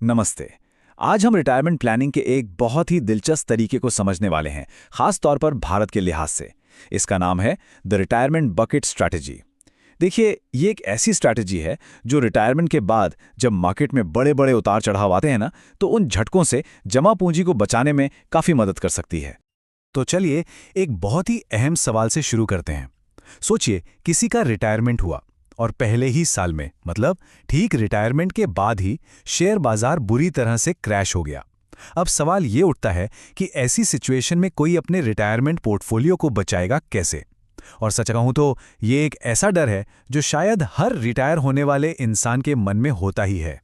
नमस्ते। आज हम रिटायरमेंट प्लानिंग के एक बहुत ही दिलचस्प तरीके को समझने वाले हैं, खास तौर पर भारत के लिहाज से। इसका नाम है द रिटायरमेंट बकेट स्ट्रैटेजी। देखिए, ये एक ऐसी स्ट्रैटेजी है जो रिटायरमेंट के बाद जब मार्केट में बड़े बड़े उतार चढ़ाव आते हैं ना, तो उन झटकों से जमा पूंजी को बचाने में काफ़ी मदद कर सकती है। तो चलिए एक बहुत ही अहम सवाल से शुरू करते हैं। सोचिए किसी का रिटायरमेंट हुआ और पहले ही साल में मतलब ठीक रिटायरमेंट के बाद ही शेयर बाजार बुरी तरह से क्रैश हो गया। अब सवाल ये उठता है कि ऐसी सिचुएशन में कोई अपने रिटायरमेंट पोर्टफोलियो को बचाएगा कैसे। और सच कहूं तो ये एक ऐसा डर है जो शायद हर रिटायर होने वाले इंसान के मन में होता ही है।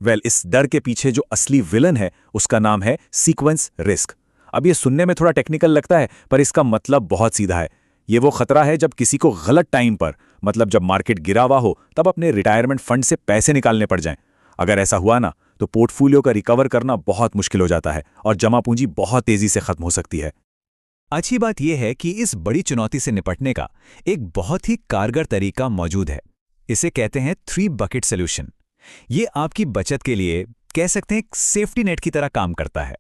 इस डर के पीछे जो असली विलन है उसका नाम है सीक्वेंस रिस्क। अब ये सुनने में थोड़ा टेक्निकल लगता है, पर इसका मतलब बहुत सीधा है। ये वो खतरा है जब किसी को गलत टाइम पर, मतलब जब मार्केट गिरा हुआ हो, तब अपने रिटायरमेंट फंड से पैसे निकालने पड़ जाएं। अगर ऐसा हुआ ना, तो पोर्टफोलियो का रिकवर करना बहुत मुश्किल हो जाता है और जमा पूंजी बहुत तेजी से खत्म हो सकती है। अच्छी बात यह है कि इस बड़ी चुनौती से निपटने का एक बहुत ही कारगर तरीका मौजूद है। इसे कहते हैं 3 बकेट सॉल्यूशन। ये आपकी बचत के लिए कह सकते हैं एक सेफ्टी नेट की तरह काम करता है।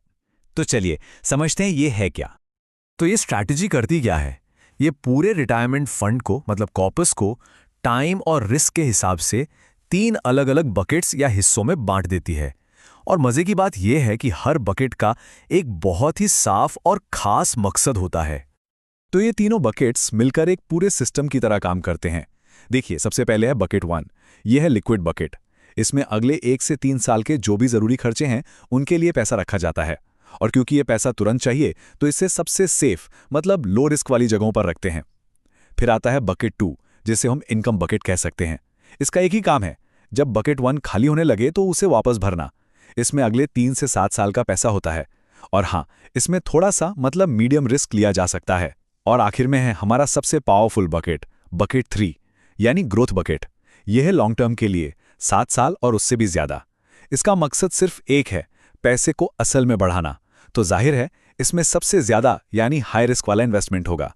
तो चलिए समझते हैं ये है क्या। तो ये स्ट्रैटेजी करती क्या है? ये पूरे रिटायरमेंट फंड को मतलब कॉर्पस को टाइम और रिस्क के हिसाब से 3 अलग अलग बकेट्स या हिस्सों में बांट देती है। और मजे की बात यह है कि हर बकेट का एक बहुत ही साफ और खास मकसद होता है। तो ये तीनों बकेट्स मिलकर एक पूरे सिस्टम की तरह काम करते हैं। देखिए, सबसे पहले है बकेट 1। यह है लिक्विड बकेट। इसमें अगले 1 से 3 साल के जो भी जरूरी खर्चे हैं उनके लिए पैसा रखा जाता है। और क्योंकि ये पैसा तुरंत चाहिए, तो इसे सबसे सेफ मतलब लो रिस्क वाली जगहों पर रखते हैं। फिर आता है बकेट 2, जिसे हम इनकम बकेट कह सकते हैं। इसका एक ही काम है, जब बकेट 1 खाली होने लगे तो उसे वापस भरना। इसमें अगले 3 से 7 साल का पैसा होता है। और हाँ, इसमें थोड़ा सा मतलब मीडियम रिस्क लिया जा सकता है। और आखिर में है हमारा सबसे पावरफुल बकेट, बकेट 3, यानी ग्रोथ बकेट। यह है लॉन्ग टर्म के लिए, 7 साल और उससे भी ज्यादा। इसका मकसद सिर्फ एक है, पैसे को असल में बढ़ाना। तो जाहिर है इसमें सबसे ज्यादा यानी हाई रिस्क वाला इन्वेस्टमेंट होगा।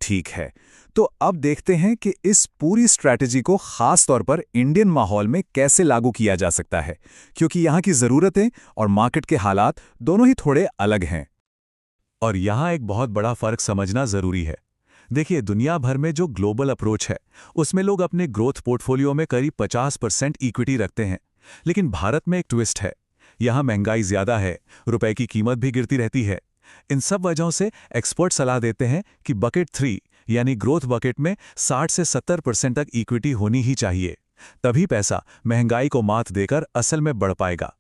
ठीक है, तो अब देखते हैं कि इस पूरी स्ट्रैटेजी को खास तौर पर इंडियन माहौल में कैसे लागू किया जा सकता है, क्योंकि यहाँ की जरूरतें और मार्केट के हालात दोनों ही थोड़े अलग हैं। और यहाँ एक बहुत बड़ा फर्क समझना जरूरी है। देखिए, दुनिया भर में जो ग्लोबल अप्रोच है उसमें लोग अपने ग्रोथ पोर्टफोलियो में करीब 50% इक्विटी रखते हैं। लेकिन भारत में एक ट्विस्ट है। यहाँ महंगाई ज्यादा है, रुपए की कीमत भी गिरती रहती है। इन सब वजहों से एक्सपर्ट सलाह देते हैं कि बकेट 3 यानी ग्रोथ बकेट में 60 से 70% तक इक्विटी होनी ही चाहिए। तभी पैसा महंगाई को मात देकर असल में बढ़ पाएगा।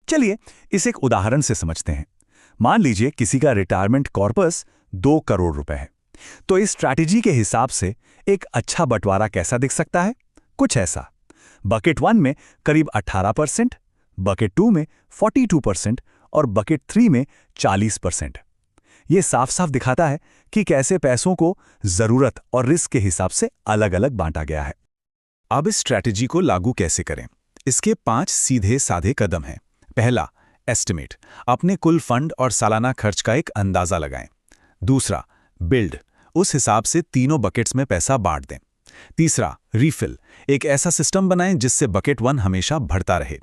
चलिए इसे एक उदाहरण से समझते हैं। मान लीजिए किसी का रिटायरमेंट कॉर्पस 2 करोड़ रुपए है। तो इस स्ट्रैटेजी के हिसाब से एक अच्छा बंटवारा कैसा दिख सकता है? कुछ ऐसा। बकेट 1 में करीब 18%, बकेट 2 में 42% और बकेट 3 में 40%। ये साफ साफ दिखाता है कि कैसे पैसों को जरूरत और रिस्क के हिसाब से अलग अलग बांटा गया है। अब इस स्ट्रैटेजी को लागू कैसे करें? इसके 5 सीधे साधे कदम हैं। पहला, एस्टिमेट, अपने कुल फंड और सालाना खर्च का एक अंदाजा लगाएं। दूसरा, बिल्ड, उस हिसाब से तीनों बकेट्स में पैसा बांट दें। तीसरा, रीफिल, एक ऐसा सिस्टम बनाएं जिससे बकेट 1 हमेशा बढ़ता रहे।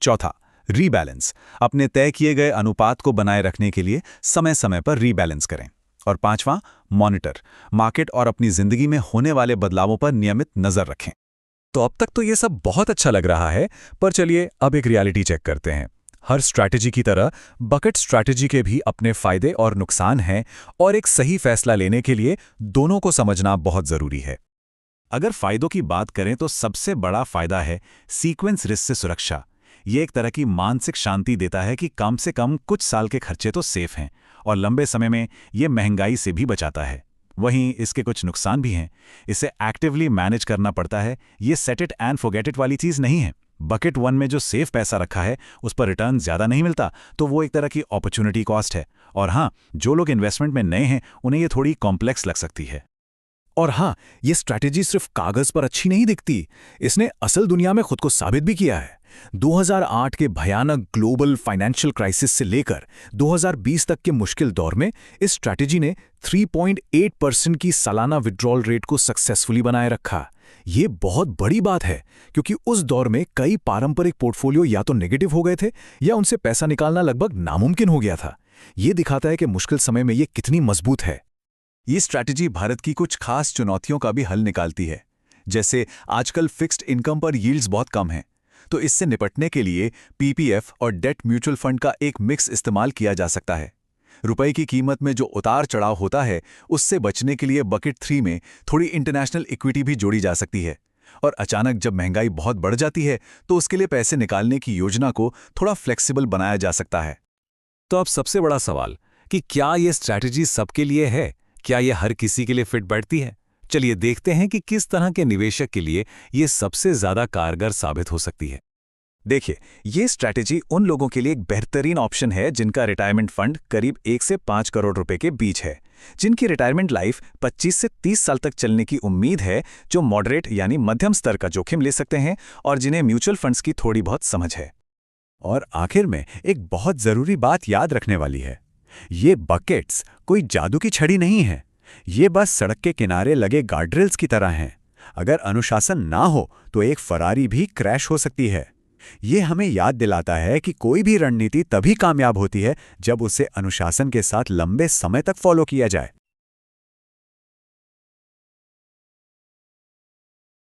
चौथा, रीबैलेंस, अपने तय किए गए अनुपात को बनाए रखने के लिए समय समय पर रीबैलेंस करें। और पांचवां, मॉनिटर, मार्केट और अपनी जिंदगी में होने वाले बदलावों पर नियमित नजर रखें। तो अब तक तो ये सब बहुत अच्छा लग रहा है, पर चलिए अब एक रियलिटी चेक करते हैं। हर स्ट्रैटेजी की तरह बकेट स्ट्रैटेजी के भी अपने फायदे और नुकसान हैं, और एक सही फैसला लेने के लिए दोनों को समझना बहुत जरूरी है। अगर फायदों की बात करें तो सबसे बड़ा फायदा है सीक्वेंस रिस्क से सुरक्षा। ये एक तरह की मानसिक शांति देता है कि कम से कम कुछ साल के खर्चे तो सेफ हैं, और लंबे समय में ये महंगाई से भी बचाता है। वहीं इसके कुछ नुकसान भी हैं। इसे एक्टिवली मैनेज करना पड़ता है। ये set it and forget it वाली चीज़ नहीं है। बकेट 1 में जो सेफ पैसा रखा है उस पर रिटर्न ज़्यादा नहीं मिलता, तो वो एक तरह की अपॉर्चुनिटी कॉस्ट है। और हाँ, जो लोग इन्वेस्टमेंट में नए हैं उन्हें ये थोड़ी कॉम्प्लेक्स लग सकती है। और हाँ, ये स्ट्रैटेजी सिर्फ कागज पर अच्छी नहीं दिखती, इसने असल दुनिया में खुद को साबित भी किया है। 2008 के भयानक ग्लोबल फाइनेंशियल क्राइसिस से लेकर 2020 तक के मुश्किल दौर में इस स्ट्रैटेजी ने 3.8% की सालाना विड्रॉल रेट को सक्सेसफुली बनाए रखा। ये बहुत बड़ी बात है, क्योंकि उस दौर में कई पारंपरिक पोर्टफोलियो या तो नेगेटिव हो गए थे या उनसे पैसा निकालना लगभग नामुमकिन हो गया था। ये दिखाता है कि मुश्किल समय में ये कितनी मजबूत है। ये स्ट्रैटेजी भारत की कुछ खास चुनौतियों का भी हल निकालती है। जैसे आजकल फिक्स्ड इनकम पर यील्ड्स बहुत कम हैं, तो इससे निपटने के लिए पीपीएफ और डेट म्यूचुअल फंड का एक मिक्स इस्तेमाल किया जा सकता है। रुपए की कीमत में जो उतार चढ़ाव होता है, उससे बचने के लिए बकेट 3 में थोड़ी इंटरनेशनल इक्विटी भी जोड़ी जा सकती है। और अचानक जब महंगाई बहुत बढ़ जाती है, तो उसके लिए पैसे निकालने की योजना को थोड़ा फ्लेक्सिबल बनाया जा सकता है। तो अब सबसे बड़ा सवाल कि क्या ये स्ट्रैटेजी सबके लिए है? क्या ये हर किसी के लिए फिट बैठती है? चलिए देखते हैं कि किस तरह के निवेशक के लिए ये सबसे ज्यादा कारगर साबित हो सकती है। देखिए, ये स्ट्रैटेजी उन लोगों के लिए एक बेहतरीन ऑप्शन है जिनका रिटायरमेंट फंड करीब 1 से 5 करोड़ रुपए के बीच है, जिनकी रिटायरमेंट लाइफ 25 से 30 साल तक चलने की उम्मीद है, जो मॉडरेट यानी मध्यम स्तर का जोखिम ले सकते हैं और जिन्हें म्यूचुअल फंड्स की थोड़ी बहुत समझ है। और आखिर में एक बहुत जरूरी बात याद रखने वाली है, ये बकेट्स कोई जादू की छड़ी नहीं है। ये बस सड़क के किनारे लगे गार्डरेल्स की तरह हैं। अगर अनुशासन ना हो तो एक फरारी भी क्रैश हो सकती है। ये हमें याद दिलाता है कि कोई भी रणनीति तभी कामयाब होती है जब उसे अनुशासन के साथ लंबे समय तक फॉलो किया जाए।